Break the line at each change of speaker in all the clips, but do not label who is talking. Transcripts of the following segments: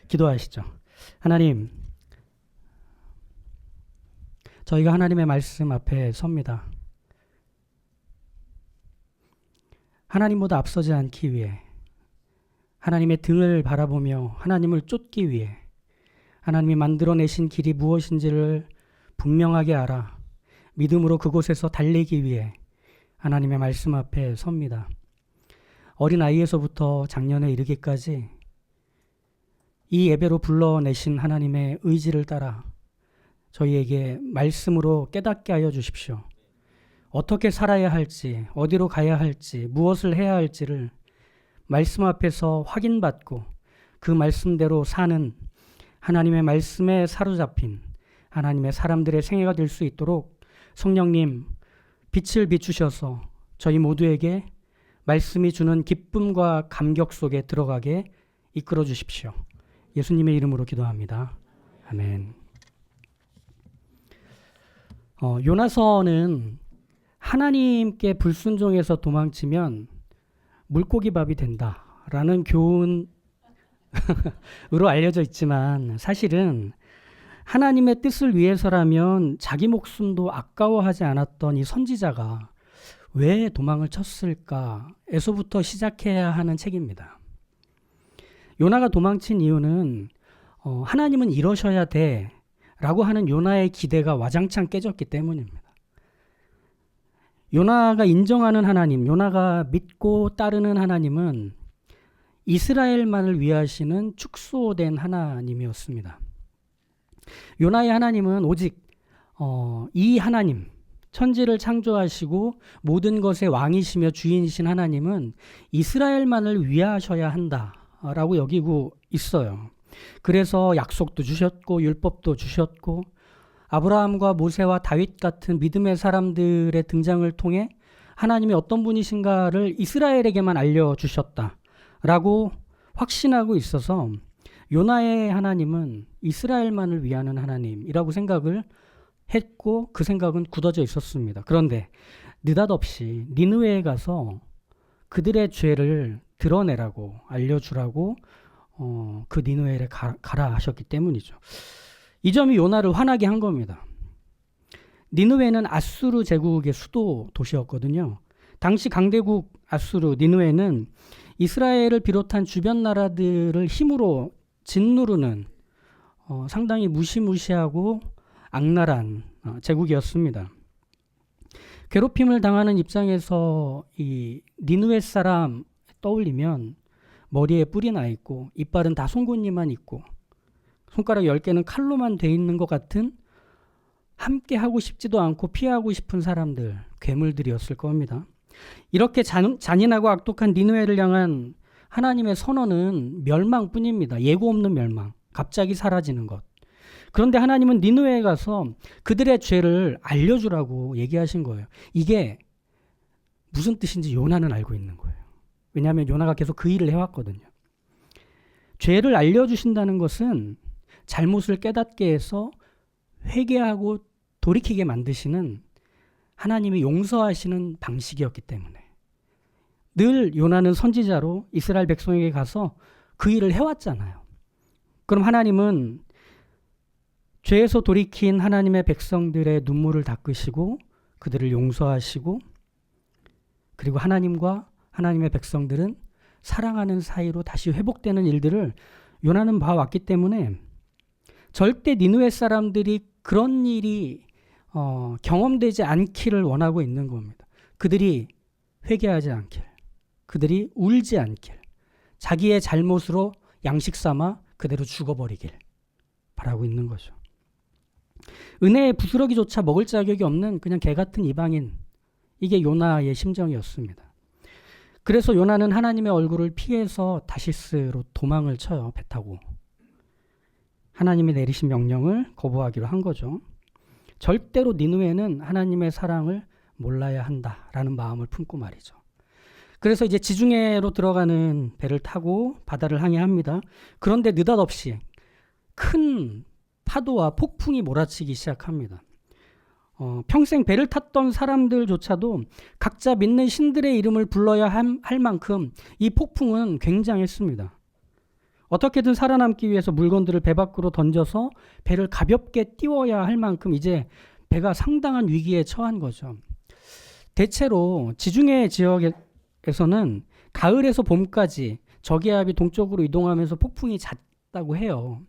기도하시죠. 하나님, 저희가 하나님의 말씀 앞에 섭니다. 하나님보다 앞서지 않기 위해, 하나님의 등을 바라보며 하나님을 쫓기 위해, 하나님이 만들어내신 길이 무엇인지를 분명하게 알아 믿음으로 그곳에서 달리기 위해 하나님의 말씀 앞에 섭니다. 어린아이에서부터 작년에 이르기까지 이 예배로 불러내신 하나님의 의지를 따라 저희에게 말씀으로 깨닫게 하여 주십시오. 어떻게 살아야 할지, 어디로 가야 할지, 무엇을 해야 할지를 말씀 앞에서 확인받고 그 말씀대로 사는 하나님의 말씀에 사로잡힌 하나님의 사람들의 생애가 될 수 있도록 성령님 빛을 비추셔서 저희 모두에게 말씀이 주는 기쁨과 감격 속에 들어가게 이끌어 주십시오. 예수님의 이름으로 기도합니다. 아멘. 요나서는 하나님께 불순종해서 도망치면 물고기밥이 된다라는 교훈으로 알려져 있지만 사실은 하나님의 뜻을 위해서라면 자기 목숨도 아까워하지 않았던 이 선지자가 왜 도망을 쳤을까에서부터 시작해야 하는 책입니다. 요나가 도망친 이유는 하나님은 이러셔야 돼 라고 하는 요나의 기대가 와장창 깨졌기 때문입니다. 요나가 인정하는 하나님, 요나가 믿고 따르는 하나님은 이스라엘만을 위하시는 축소된 하나님이었습니다. 요나의 하나님은 오직 이 하나님, 천지를 창조하시고 모든 것의 왕이시며 주인이신 하나님은 이스라엘만을 위하셔야 한다라고 여기고 있어요. 그래서 약속도 주셨고 율법도 주셨고 아브라함과 모세와 다윗 같은 믿음의 사람들의 등장을 통해 하나님이 어떤 분이신가를 이스라엘에게만 알려주셨다라고 확신하고 있어서 요나의 하나님은 이스라엘만을 위하는 하나님이라고 생각을 했고 그 생각은 굳어져 있었습니다. 그런데 느닷없이 니느웨에 가서 그들의 죄를 드러내라고 알려주라고 그 니느웨를 가라 하셨기 때문이죠. 이 점이 요나를 화나게 한 겁니다. 니느웨는 아수르 제국의 수도 도시였거든요. 당시 강대국 아수르 니느웨는 이스라엘을 비롯한 주변 나라들을 힘으로 짓누르는 상당히 무시무시하고 악랄한 제국이었습니다. 괴롭힘을 당하는 입장에서 이 니느웨 사람 떠올리면 머리에 뿔이 나 있고 이빨은 다 송곳니만 있고 손가락 10개는 칼로만 돼 있는 것 같은 함께 하고 싶지도 않고 피하고 싶은 사람들, 괴물들이었을 겁니다. 이렇게 잔인하고 악독한 니느웨를 향한 하나님의 선언은 멸망뿐입니다. 예고 없는 멸망, 갑자기 사라지는 것. 그런데 하나님은 니느웨에 가서 그들의 죄를 알려주라고 얘기하신 거예요. 이게 무슨 뜻인지 요나는 알고 있는 거예요. 왜냐하면 요나가 계속 그 일을 해왔거든요. 죄를 알려주신다는 것은 잘못을 깨닫게 해서 회개하고 돌이키게 만드시는 하나님이 용서하시는 방식이었기 때문에 늘 요나는 선지자로 이스라엘 백성에게 가서 그 일을 해왔잖아요. 그럼 하나님은 죄에서 돌이킨 하나님의 백성들의 눈물을 닦으시고 그들을 용서하시고 그리고 하나님과 하나님의 백성들은 사랑하는 사이로 다시 회복되는 일들을 요나는 봐왔기 때문에 절대 니느웨 사람들이 그런 일이 경험되지 않기를 원하고 있는 겁니다. 그들이 회개하지 않길, 그들이 울지 않길, 자기의 잘못으로 양식 삼아 그대로 죽어버리길 바라고 있는 거죠. 은혜의 부스러기조차 먹을 자격이 없는 그냥 개 같은 이방인, 이게 요나의 심정이었습니다. 그래서 요나는 하나님의 얼굴을 피해서 다시스로 도망을 쳐요. 배 타고. 하나님이 내리신 명령을 거부하기로 한 거죠. 절대로 니느웨는 하나님의 사랑을 몰라야 한다라는 마음을 품고 말이죠. 그래서 이제 지중해로 들어가는 배를 타고 바다를 항해합니다. 그런데 느닷없이 큰 파도와 폭풍이 몰아치기 시작합니다. 평생 배를 탔던 사람들조차도 각자 믿는 신들의 이름을 불러야 할 만큼 이 폭풍은 굉장했습니다. 어떻게든 살아남기 위해서 물건들을 배 밖으로 던져서 배를 가볍게 띄워야 할 만큼 이제 배가 상당한 위기에 처한 거죠. 대체로 지중해 지역에서는 가을에서 봄까지 저기압이 동쪽으로 이동하면서 폭풍이 잦다고 해요.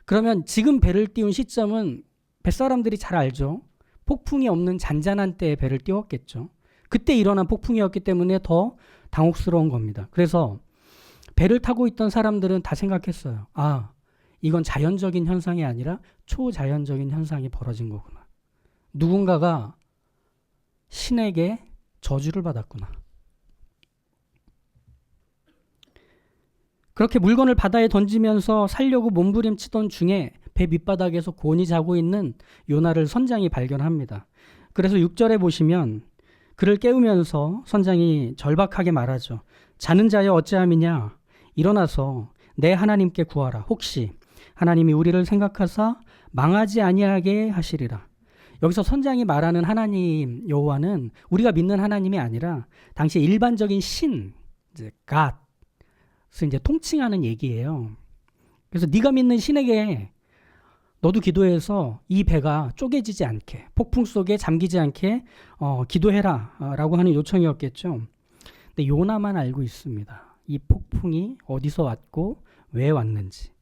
그러면 지금 배를 띄운 시점은 뱃사람들이 잘 알죠. 폭풍이 없는 잔잔한 때에 배를 띄웠겠죠. 그때 일어난 폭풍이었기 때문에 더 당혹스러운 겁니다. 그래서 배를 타고 있던 사람들은 다 생각했어요. 아, 이건 자연적인 현상이 아니라 초자연적인 현상이 벌어진 거구나. 누군가가 신에게 저주를 받았구나. 그렇게 물건을 바다에 던지면서 살려고 몸부림치던 중에 배 밑바닥에서 곤히 자고 있는 요나를 선장이 발견합니다. 그래서 6절에 보시면 그를 깨우면서 선장이 절박하게 말하죠. 자는 자여 어찌함이냐? 일어나서 내 하나님께 구하라. 혹시 하나님이 우리를 생각하사 망하지 아니하게 하시리라. 여기서 선장이 말하는 하나님 여호와는 우리가 믿는 하나님이 아니라 당시 일반적인 신, 이제 갓을 이제 통칭하는 얘기예요. 그래서 네가 믿는 신에게 너도 기도해서 이 배가 쪼개지지 않게, 폭풍 속에 잠기지 않게 기도해라 라고 하는 요청이었겠죠. 근데 요나만 알고 있습니다. 이 폭풍이 어디서 왔고 왜 왔는지.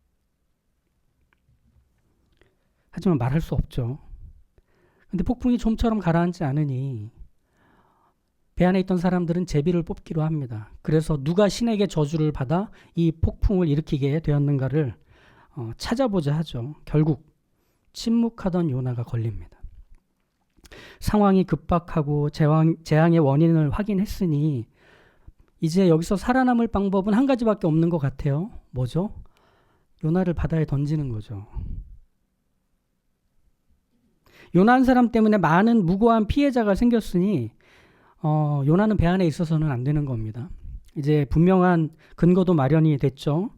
하지만 말할 수 없죠. 근데 폭풍이 좀처럼 가라앉지 않으니 배 안에 있던 사람들은 제비를 뽑기로 합니다. 그래서 누가 신에게 저주를 받아 이 폭풍을 일으키게 되었는가를 찾아보자 하죠. 결국 침묵하던 요나가 걸립니다. 상황이 급박하고 재앙의 원인을 확인했으니 이제 여기서 살아남을 방법은 한 가지밖에 없는 것 같아요. 뭐죠? 요나를 바다에 던지는 거죠. 요나 한 사람 때문에 많은 무고한 피해자가 생겼으니 요나는 배 안에 있어서는 안 되는 겁니다. 이제 분명한 근거도 마련이 됐죠.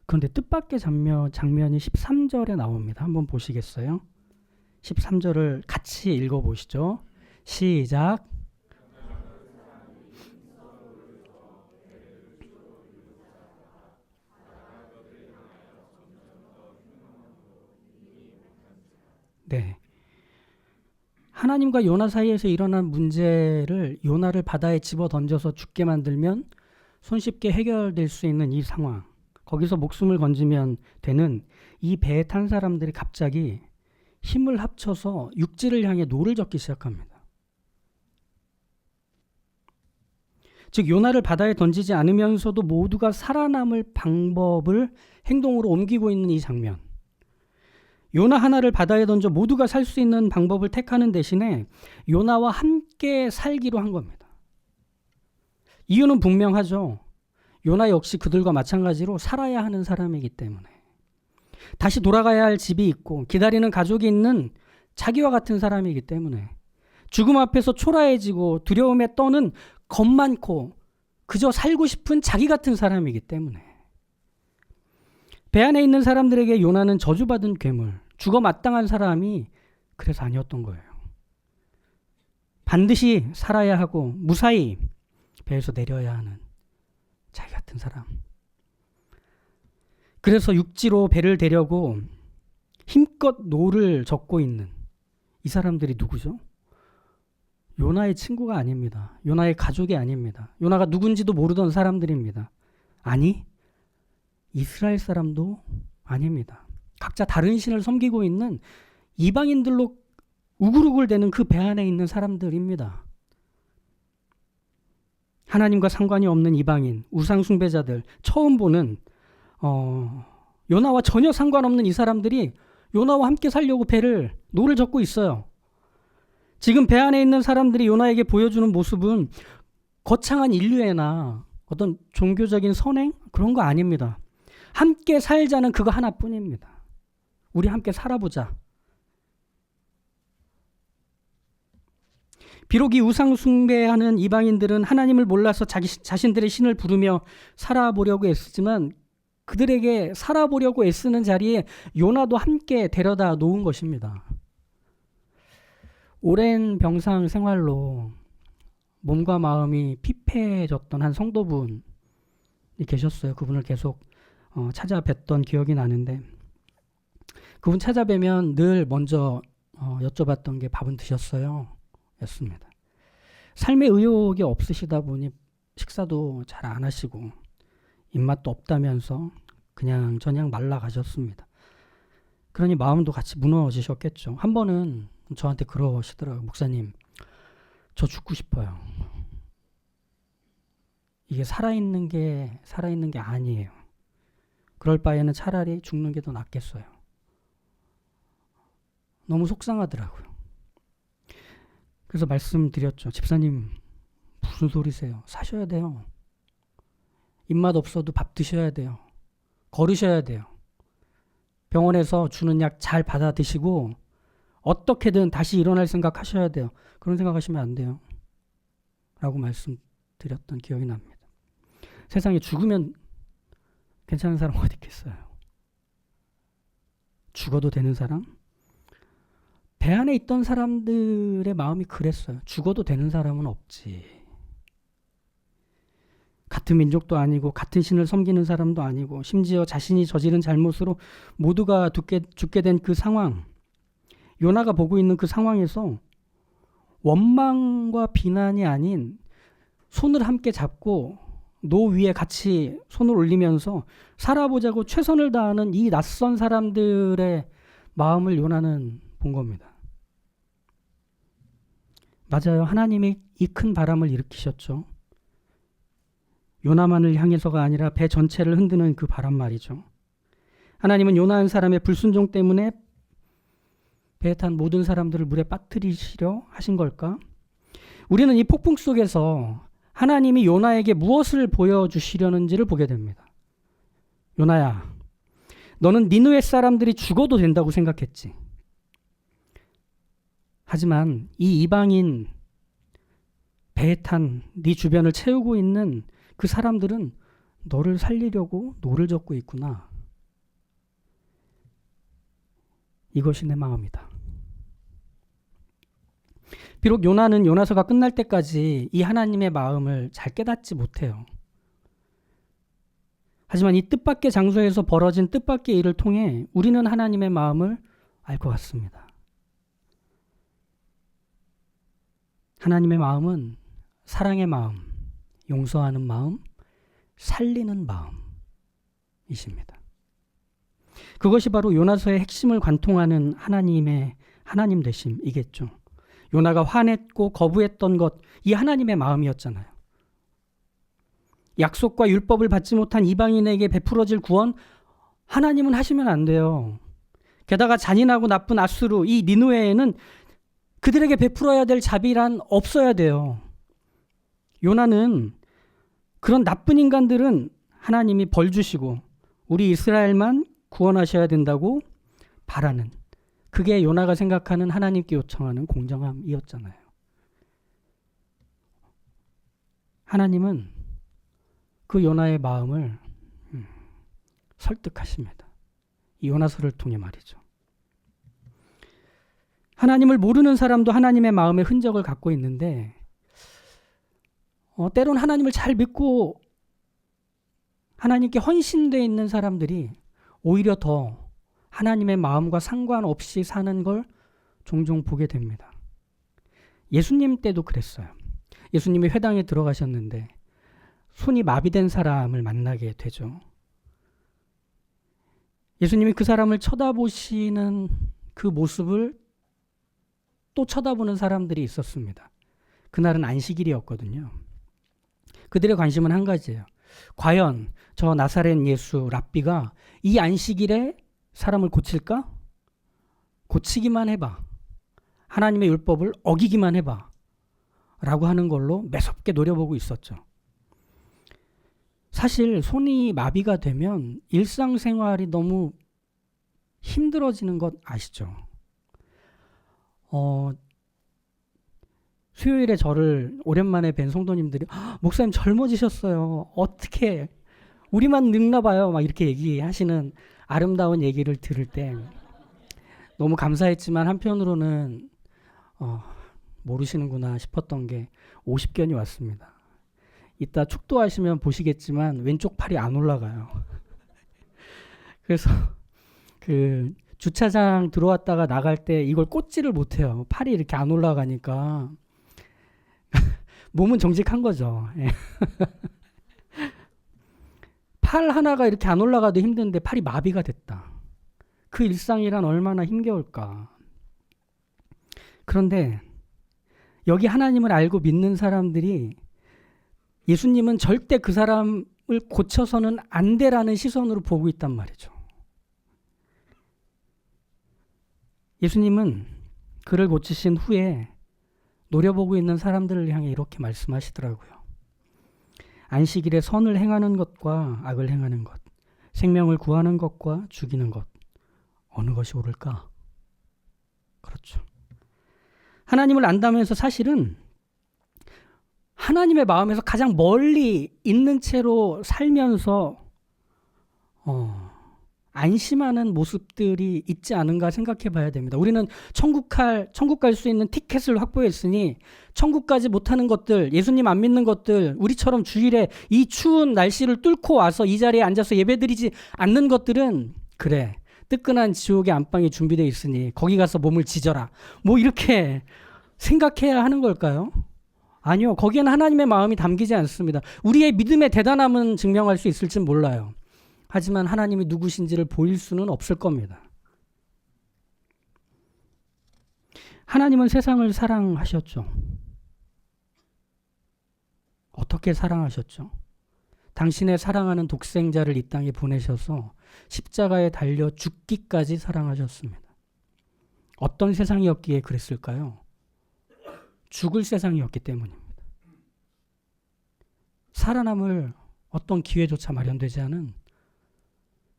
그런데 뜻밖의 장면이 13절에 나옵니다. 한번 보시겠어요? 13절을 같이 읽어보시죠. 시작. 네. 하나님과 요나 사이에서 일어난 문제를 요나를 바다에 집어 던져서 죽게 만들면 손쉽게 해결될 수 있는 이 상황. 거기서 목숨을 건지면 되는 이 배에 탄 사람들이 갑자기 힘을 합쳐서 육지를 향해 노를 젓기 시작합니다. 즉 요나를 바다에 던지지 않으면서도 모두가 살아남을 방법을 행동으로 옮기고 있는 이 장면. 요나 하나를 바다에 던져 모두가 살 수 있는 방법을 택하는 대신에 요나와 함께 살기로 한 겁니다. 이유는 분명하죠. 요나 역시 그들과 마찬가지로 살아야 하는 사람이기 때문에. 다시 돌아가야 할 집이 있고 기다리는 가족이 있는 자기와 같은 사람이기 때문에. 죽음 앞에서 초라해지고 두려움에 떠는 겁 많고 그저 살고 싶은 자기 같은 사람이기 때문에. 배 안에 있는 사람들에게 요나는 저주받은 괴물, 죽어 마땅한 사람이 그래서 아니었던 거예요. 반드시 살아야 하고 무사히 배에서 내려야 하는 자기 같은 사람. 그래서 육지로 배를 대려고 힘껏 노를 젓고 있는 이 사람들이 누구죠? 요나의 친구가 아닙니다. 요나의 가족이 아닙니다. 요나가 누군지도 모르던 사람들입니다. 아니, 이스라엘 사람도 아닙니다. 각자 다른 신을 섬기고 있는 이방인들로 우글우글대는 그 배 안에 있는 사람들입니다. 하나님과 상관이 없는 이방인, 우상 숭배자들, 처음 보는 요나와 전혀 상관없는 이 사람들이 요나와 함께 살려고 배를 노를 젓고 있어요. 지금 배 안에 있는 사람들이 요나에게 보여주는 모습은 거창한 인류애나 어떤 종교적인 선행? 그런 거 아닙니다. 함께 살자는 그거 하나뿐입니다. 우리 함께 살아보자. 비록 이 우상 숭배하는 이방인들은 하나님을 몰라서 자신들의 신을 부르며 살아보려고 애쓰지만 그들에게 살아보려고 애쓰는 자리에 요나도 함께 데려다 놓은 것입니다. 오랜 병상 생활로 몸과 마음이 피폐해졌던 한 성도분이 계셨어요. 그분을 계속 찾아뵀던 기억이 나는데, 그분 찾아뵈면 늘 먼저 여쭤봤던 게 밥은 드셨어요? 였습니다. 삶의 의욕이 없으시다 보니 식사도 잘 안 하시고 입맛도 없다면서 그냥 저냥 말라가셨습니다. 그러니 마음도 같이 무너지셨겠죠. 한 번은 저한테 그러시더라고요. 목사님, 저 죽고 싶어요. 이게 살아있는 게 아니에요. 그럴 바에는 차라리 죽는 게 더 낫겠어요. 너무 속상하더라고요. 그래서 말씀드렸죠. 집사님, 무슨 소리세요? 사셔야 돼요. 입맛 없어도 밥 드셔야 돼요. 걸으셔야 돼요. 병원에서 주는 약 잘 받아 드시고 어떻게든 다시 일어날 생각 하셔야 돼요. 그런 생각하시면 안 돼요. 라고 말씀드렸던 기억이 납니다. 세상에 죽으면 괜찮은 사람 어디 있겠어요? 죽어도 되는 사람? 배 안에 있던 사람들의 마음이 그랬어요. 죽어도 되는 사람은 없지. 같은 민족도 아니고 같은 신을 섬기는 사람도 아니고 심지어 자신이 저지른 잘못으로 모두가 죽게 된 그 상황, 요나가 보고 있는 그 상황에서 원망과 비난이 아닌 손을 함께 잡고 노 위에 같이 손을 올리면서 살아보자고 최선을 다하는 이 낯선 사람들의 마음을 요나는 본 겁니다. 맞아요. 하나님이 이 큰 바람을 일으키셨죠. 요나만을 향해서가 아니라 배 전체를 흔드는 그 바람 말이죠. 하나님은 요나 한 사람의 불순종 때문에 배에 탄 모든 사람들을 물에 빠뜨리시려 하신 걸까? 우리는 이 폭풍 속에서 하나님이 요나에게 무엇을 보여주시려는지를 보게 됩니다. 요나야, 너는 니느웨 사람들이 죽어도 된다고 생각했지. 하지만 이 이방인 배에 탄 네 주변을 채우고 있는 그 사람들은 너를 살리려고 노를 젓고 있구나. 이것이 내 마음이다. 비록 요나는 요나서가 끝날 때까지 이 하나님의 마음을 잘 깨닫지 못해요. 하지만 이 뜻밖의 장소에서 벌어진 뜻밖의 일을 통해 우리는 하나님의 마음을 알 것 같습니다. 하나님의 마음은 사랑의 마음, 용서하는 마음, 살리는 마음이십니다. 그것이 바로 요나서의 핵심을 관통하는 하나님 되심이겠죠. 요나가 화냈고 거부했던 것, 이 하나님의 마음이었잖아요. 약속과 율법을 받지 못한 이방인에게 베풀어질 구원, 하나님은 하시면 안 돼요. 게다가 잔인하고 나쁜 아수르, 이 니느웨에는 그들에게 베풀어야 될 자비란 없어야 돼요. 요나는 그런 나쁜 인간들은 하나님이 벌 주시고 우리 이스라엘만 구원하셔야 된다고 바라는, 그게 요나가 생각하는 하나님께 요청하는 공정함이었잖아요. 하나님은 그 요나의 마음을 설득하십니다. 이 요나서를 통해 말이죠. 하나님을 모르는 사람도 하나님의 마음의 흔적을 갖고 있는데 때론 하나님을 잘 믿고 하나님께 헌신되어 있는 사람들이 오히려 더 하나님의 마음과 상관없이 사는 걸 종종 보게 됩니다. 예수님 때도 그랬어요. 예수님이 회당에 들어가셨는데 손이 마비된 사람을 만나게 되죠. 예수님이 그 사람을 쳐다보시는 그 모습을 또 쳐다보는 사람들이 있었습니다. 그날은 안식일이었거든요. 그들의 관심은 한 가지예요. 과연 저 나사렛 예수 랍비가 이 안식일에 사람을 고칠까? 고치기만 해봐. 하나님의 율법을 어기기만 해봐. 라고 하는 걸로 매섭게 노려보고 있었죠. 사실 손이 마비가 되면 일상생활이 너무 힘들어지는 것 아시죠? 수요일에 저를 오랜만에 뵌 성도님들이 목사님 젊어지셨어요. 어떻게 우리만 늙나 봐요. 막 이렇게 얘기하시는 아름다운 얘기를 들을 때 너무 감사했지만 한편으로는 모르시는구나 싶었던 게 50견이 왔습니다. 이따 축도하시면 보시겠지만 왼쪽 팔이 안 올라가요. 그래서 그 주차장 들어왔다가 나갈 때 이걸 꽂지를 못해요. 팔이 이렇게 안 올라가니까 몸은 정직한 거죠. 예. 팔 하나가 이렇게 안 올라가도 힘든데 팔이 마비가 됐다. 그 일상이란 얼마나 힘겨울까. 그런데 여기 하나님을 알고 믿는 사람들이 예수님은 절대 그 사람을 고쳐서는 안 돼라는 시선으로 보고 있단 말이죠. 예수님은 그를 고치신 후에 노려보고 있는 사람들을 향해 이렇게 말씀하시더라고요. 안식일에 선을 행하는 것과 악을 행하는 것, 생명을 구하는 것과 죽이는 것, 어느 것이 옳을까? 그렇죠. 하나님을 안다면서 사실은 하나님의 마음에서 가장 멀리 있는 채로 살면서 안심하는 모습들이 있지 않은가 생각해 봐야 됩니다. 우리는 천국 갈 수 있는 티켓을 확보했으니 천국 가지 못하는 것들, 예수님 안 믿는 것들, 우리처럼 주일에 이 추운 날씨를 뚫고 와서 이 자리에 앉아서 예배드리지 않는 것들은 그래, 뜨끈한 지옥의 안방이 준비되어 있으니 거기 가서 몸을 지져라. 뭐 이렇게 생각해야 하는 걸까요? 아니요. 거기에는 하나님의 마음이 담기지 않습니다. 우리의 믿음의 대단함은 증명할 수 있을진 몰라요. 하지만 하나님이 누구신지를 보일 수는 없을 겁니다. 하나님은 세상을 사랑하셨죠. 어떻게 사랑하셨죠? 당신의 사랑하는 독생자를 이 땅에 보내셔서 십자가에 달려 죽기까지 사랑하셨습니다. 어떤 세상이었기에 그랬을까요? 죽을 세상이었기 때문입니다. 살아남을 어떤 기회조차 마련되지 않은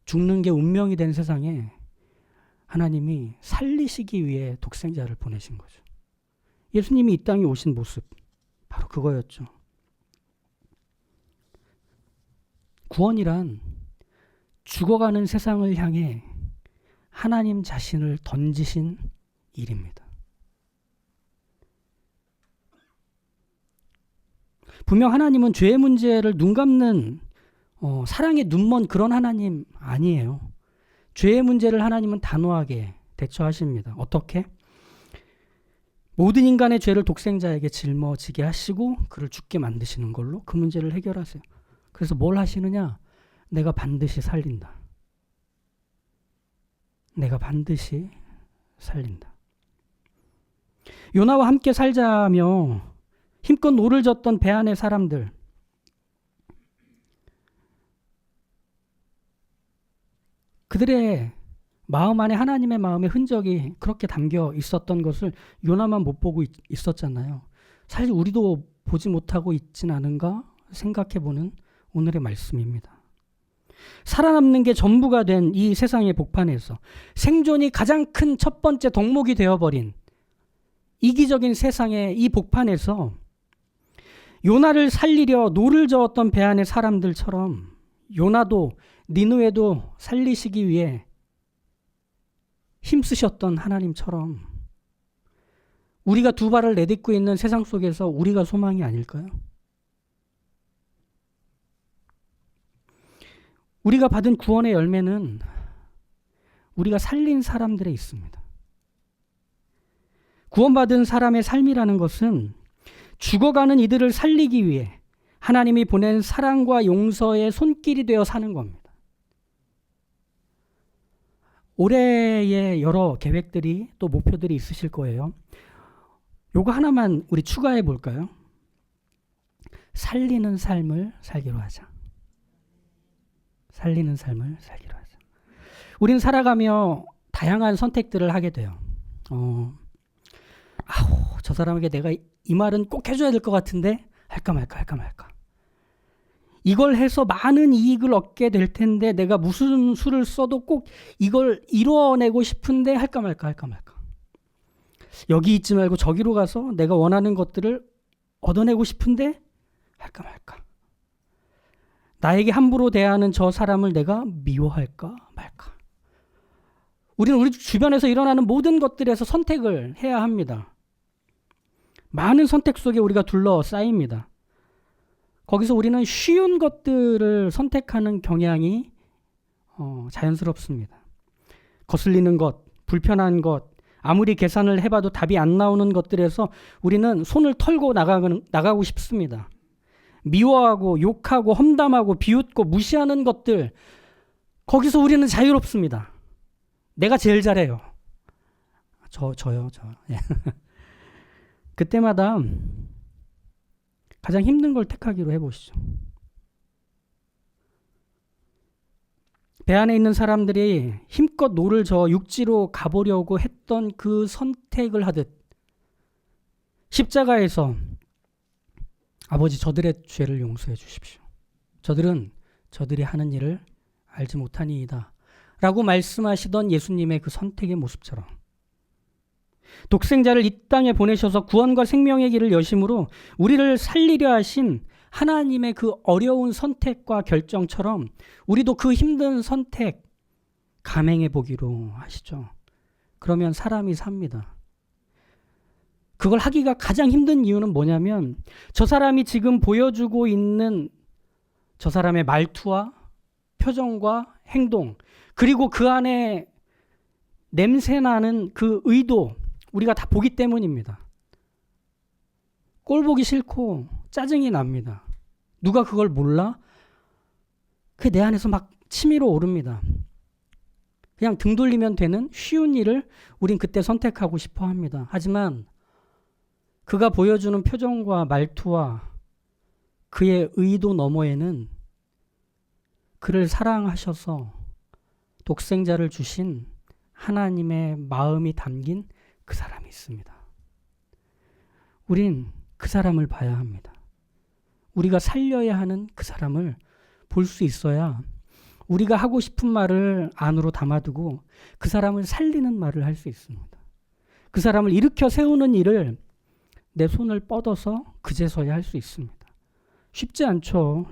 죽는 게 운명이 된 세상에 하나님이 살리시기 위해 독생자를 보내신 거죠. 예수님이 이 땅에 오신 모습, 바로 그거였죠. 구원이란 죽어가는 세상을 향해 하나님 자신을 던지신 일입니다. 분명 하나님은 죄의 문제를 눈 감는 사랑에 눈먼 그런 하나님 아니에요. 죄의 문제를 하나님은 단호하게 대처하십니다. 어떻게? 모든 인간의 죄를 독생자에게 짊어지게 하시고 그를 죽게 만드시는 걸로 그 문제를 해결하세요. 그래서 뭘 하시느냐? 내가 반드시 살린다. 내가 반드시 살린다. 요나와 함께 살자며 힘껏 노를 젓던 배 안의 사람들, 그들의 마음 안에 하나님의 마음의 흔적이 그렇게 담겨 있었던 것을 요나만 못 보고 있었잖아요. 사실 우리도 보지 못하고 있진 않은가 생각해보는 오늘의 말씀입니다. 살아남는 게 전부가 된 이 세상의 복판에서 생존이 가장 큰 첫 번째 덕목이 되어버린 이기적인 세상의 이 복판에서 요나를 살리려 노를 저었던 배 안의 사람들처럼 요나도 니느웨도 살리시기 위해 힘쓰셨던 하나님처럼 우리가 두 발을 내딛고 있는 세상 속에서 우리가 소망이 아닐까요? 우리가 받은 구원의 열매는 우리가 살린 사람들에 있습니다. 구원받은 사람의 삶이라는 것은 죽어가는 이들을 살리기 위해 하나님이 보낸 사랑과 용서의 손길이 되어 사는 겁니다. 올해의 여러 계획들이 또 목표들이 있으실 거예요. 요거 하나만 우리 추가해 볼까요? 살리는 삶을 살기로 하자. 살리는 삶을 살기로 하자. 우린 살아가며 다양한 선택들을 하게 돼요. 저 사람에게 내가 이 말은 꼭 해줘야 될 것 같은데 할까 말까. 이걸 해서 많은 이익을 얻게 될 텐데 내가 무슨 수를 써도 꼭 이걸 이루어내고 싶은데 할까 말까. 여기 있지 말고 저기로 가서 내가 원하는 것들을 얻어내고 싶은데 할까 말까. 나에게 함부로 대하는 저 사람을 내가 미워할까 말까. 우리는 우리 주변에서 일어나는 모든 것들에서 선택을 해야 합니다. 많은 선택 속에 우리가 둘러싸입니다. 거기서 우리는 쉬운 것들을 선택하는 경향이 자연스럽습니다. 거슬리는 것, 불편한 것, 아무리 계산을 해봐도 답이 안 나오는 것들에서 우리는 손을 털고 나가고 싶습니다. 미워하고 욕하고 험담하고 비웃고 무시하는 것들, 거기서 우리는 자유롭습니다. 내가 제일 잘해요. 저요. 예. 그때마다 가장 힘든 걸 택하기로 해보시죠. 배 안에 있는 사람들이 힘껏 노를 저어 육지로 가보려고 했던 그 선택을 하듯 십자가에서 아버지 저들의 죄를 용서해 주십시오. 저들은 저들이 하는 일을 알지 못하니이다 라고 말씀하시던 예수님의 그 선택의 모습처럼 독생자를 이 땅에 보내셔서 구원과 생명의 길을 여심으로 우리를 살리려 하신 하나님의 그 어려운 선택과 결정처럼 우리도 그 힘든 선택 감행해 보기로 하시죠. 그러면 사람이 삽니다. 그걸 하기가 가장 힘든 이유는 뭐냐면 저 사람이 지금 보여주고 있는 저 사람의 말투와 표정과 행동, 그리고 그 안에 냄새나는 그 의도, 우리가 다 보기 때문입니다. 꼴 보기 싫고 짜증이 납니다. 누가 그걸 몰라? 그게 내 안에서 막 치밀어 오릅니다. 그냥 등 돌리면 되는 쉬운 일을 우린 그때 선택하고 싶어 합니다. 하지만 그가 보여주는 표정과 말투와 그의 의도 너머에는 그를 사랑하셔서 독생자를 주신 하나님의 마음이 담긴 그 사람이 있습니다. 우린 그 사람을 봐야 합니다. 우리가 살려야 하는 그 사람을 볼 수 있어야 우리가 하고 싶은 말을 안으로 담아두고 그 사람을 살리는 말을 할 수 있습니다. 그 사람을 일으켜 세우는 일을 내 손을 뻗어서 그제서야 할 수 있습니다. 쉽지 않죠.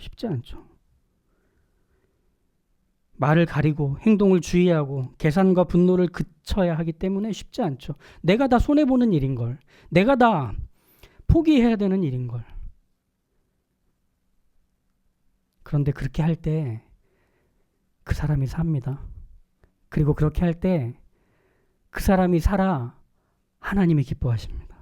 말을 가리고 행동을 주의하고 계산과 분노를 그쳐야 하기 때문에 쉽지 않죠. 내가 다 손해보는 일인걸. 내가 다 포기해야 되는 일인걸. 그런데 그렇게 할 때 그 사람이 삽니다. 그리고 그렇게 할 때 그 사람이 살아 하나님이 기뻐하십니다.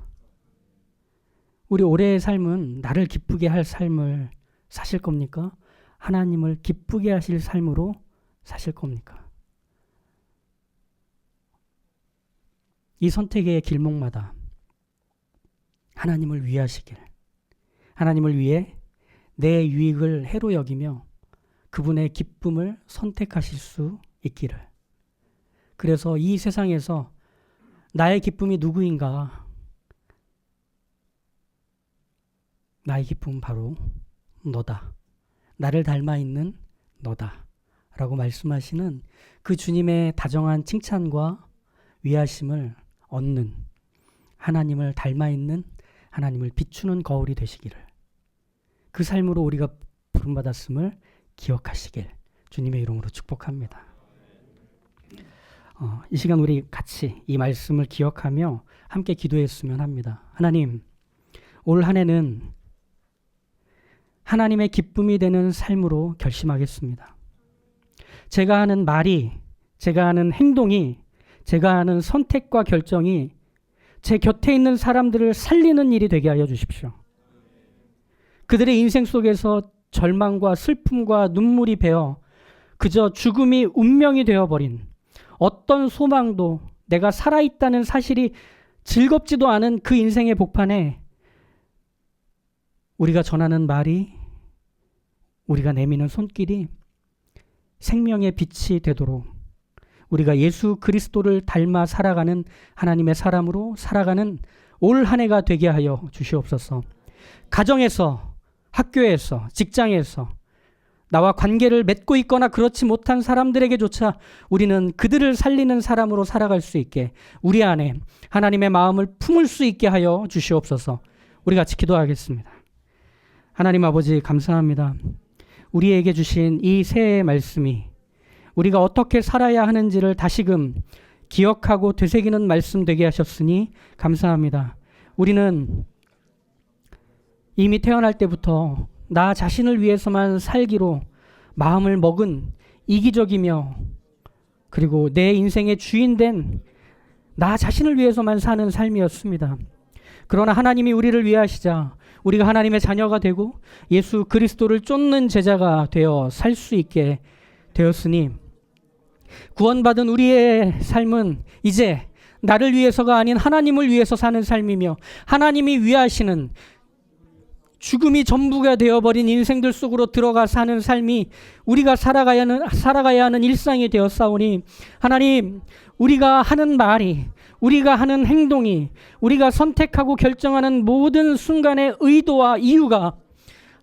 우리 올해의 삶은 나를 기쁘게 할 삶을 사실 겁니까? 하나님을 기쁘게 하실 삶으로 사실 겁니까? 이 선택의 길목마다 하나님을 위하시길, 하나님을 위해 내 유익을 해로 여기며 그분의 기쁨을 선택하실 수 있기를. 그래서 이 세상에서 나의 기쁨이 누구인가? 나의 기쁨은 바로 너다. 나를 닮아 있는 너다. 라고 말씀하시는 그 주님의 다정한 칭찬과 위하심을 얻는 하나님을 닮아 있는 하나님을 비추는 거울이 되시기를, 그 삶으로 우리가 부름받았음을 기억하시길 주님의 이름으로 축복합니다. 이 시간 우리 같이 이 말씀을 기억하며 함께 기도했으면 합니다. 하나님, 올 한 해는 하나님의 기쁨이 되는 삶으로 결심하겠습니다. 제가 하는 말이, 제가 하는 행동이, 제가 하는 선택과 결정이 제 곁에 있는 사람들을 살리는 일이 되게 하여 주십시오. 그들의 인생 속에서 절망과 슬픔과 눈물이 배어 그저 죽음이 운명이 되어버린, 어떤 소망도 내가 살아있다는 사실이 즐겁지도 않은 그 인생의 복판에 우리가 전하는 말이, 우리가 내미는 손길이 생명의 빛이 되도록 우리가 예수 그리스도를 닮아 살아가는 하나님의 사람으로 살아가는 올 한 해가 되게 하여 주시옵소서. 가정에서, 학교에서, 직장에서 나와 관계를 맺고 있거나 그렇지 못한 사람들에게조차 우리는 그들을 살리는 사람으로 살아갈 수 있게, 우리 안에 하나님의 마음을 품을 수 있게 하여 주시옵소서. 우리 같이 기도하겠습니다. 하나님 아버지, 감사합니다. 우리에게 주신 이 새해의 말씀이 우리가 어떻게 살아야 하는지를 다시금 기억하고 되새기는 말씀 되게 하셨으니 감사합니다. 우리는 이미 태어날 때부터 나 자신을 위해서만 살기로 마음을 먹은 이기적이며 그리고 내 인생의 주인된 나 자신을 위해서만 사는 삶이었습니다. 그러나 하나님이 우리를 위하시자 우리가 하나님의 자녀가 되고 예수 그리스도를 쫓는 제자가 되어 살 수 있게 되었으니 구원받은 우리의 삶은 이제 나를 위해서가 아닌 하나님을 위해서 사는 삶이며 하나님이 위하시는 죽음이 전부가 되어버린 인생들 속으로 들어가 사는 삶이 우리가 살아가야 하는 일상이 되었사오니 하나님, 우리가 하는 말이, 우리가 하는 행동이, 우리가 선택하고 결정하는 모든 순간의 의도와 이유가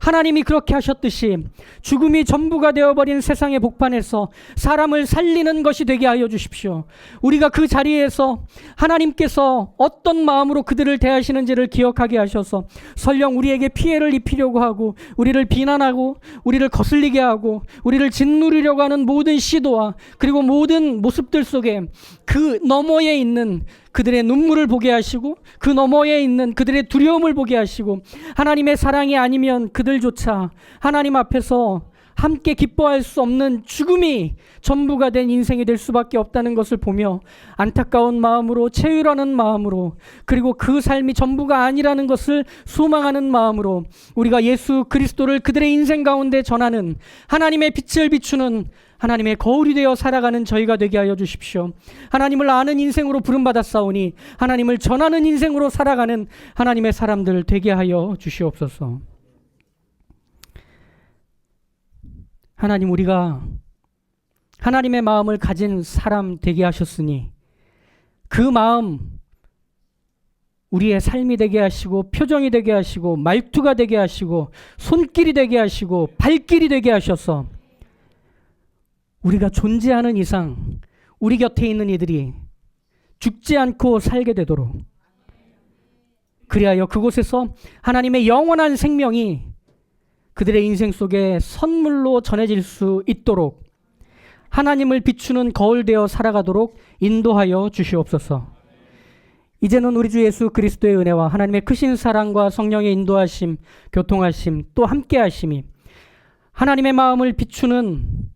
하나님이 그렇게 하셨듯이 죽음이 전부가 되어버린 세상의 복판에서 사람을 살리는 것이 되게 하여 주십시오. 우리가 그 자리에서 하나님께서 어떤 마음으로 그들을 대하시는지를 기억하게 하셔서 설령 우리에게 피해를 입히려고 하고 우리를 비난하고 우리를 거슬리게 하고 우리를 짓누르려고 하는 모든 시도와 그리고 모든 모습들 속에 그 너머에 있는 그들의 눈물을 보게 하시고 그 너머에 있는 그들의 두려움을 보게 하시고 하나님의 사랑이 아니면 그들조차 하나님 앞에서 함께 기뻐할 수 없는 죽음이 전부가 된 인생이 될 수밖에 없다는 것을 보며 안타까운 마음으로 채유라는 마음으로 그리고 그 삶이 전부가 아니라는 것을 소망하는 마음으로 우리가 예수 그리스도를 그들의 인생 가운데 전하는 하나님의 빛을 비추는 하나님의 거울이 되어 살아가는 저희가 되게 하여 주십시오. 하나님을 아는 인생으로 부름받았사오니 하나님을 전하는 인생으로 살아가는 하나님의 사람들 되게 하여 주시옵소서. 하나님, 우리가 하나님의 마음을 가진 사람 되게 하셨으니 그 마음 우리의 삶이 되게 하시고 표정이 되게 하시고 말투가 되게 하시고 손길이 되게 하시고 발길이 되게 하셔서 우리가 존재하는 이상 우리 곁에 있는 이들이 죽지 않고 살게 되도록 그리하여 그곳에서 하나님의 영원한 생명이 그들의 인생 속에 선물로 전해질 수 있도록 하나님을 비추는 거울 되어 살아가도록 인도하여 주시옵소서. 이제는 우리 주 예수 그리스도의 은혜와 하나님의 크신 사랑과 성령의 인도하심, 교통하심, 또 함께하심이 하나님의 마음을 비추는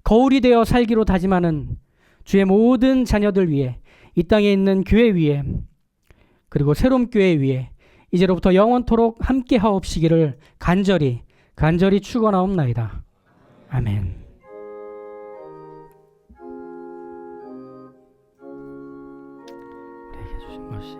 거울이 되어 살기로 다짐하는 주의 모든 자녀들 위해 이 땅에 있는 교회 위에 그리고 새로운 교회 위에 이제로부터 영원토록 함께 하옵시기를 간절히 축원하옵나이다. 아멘. 우리에게 주신 것이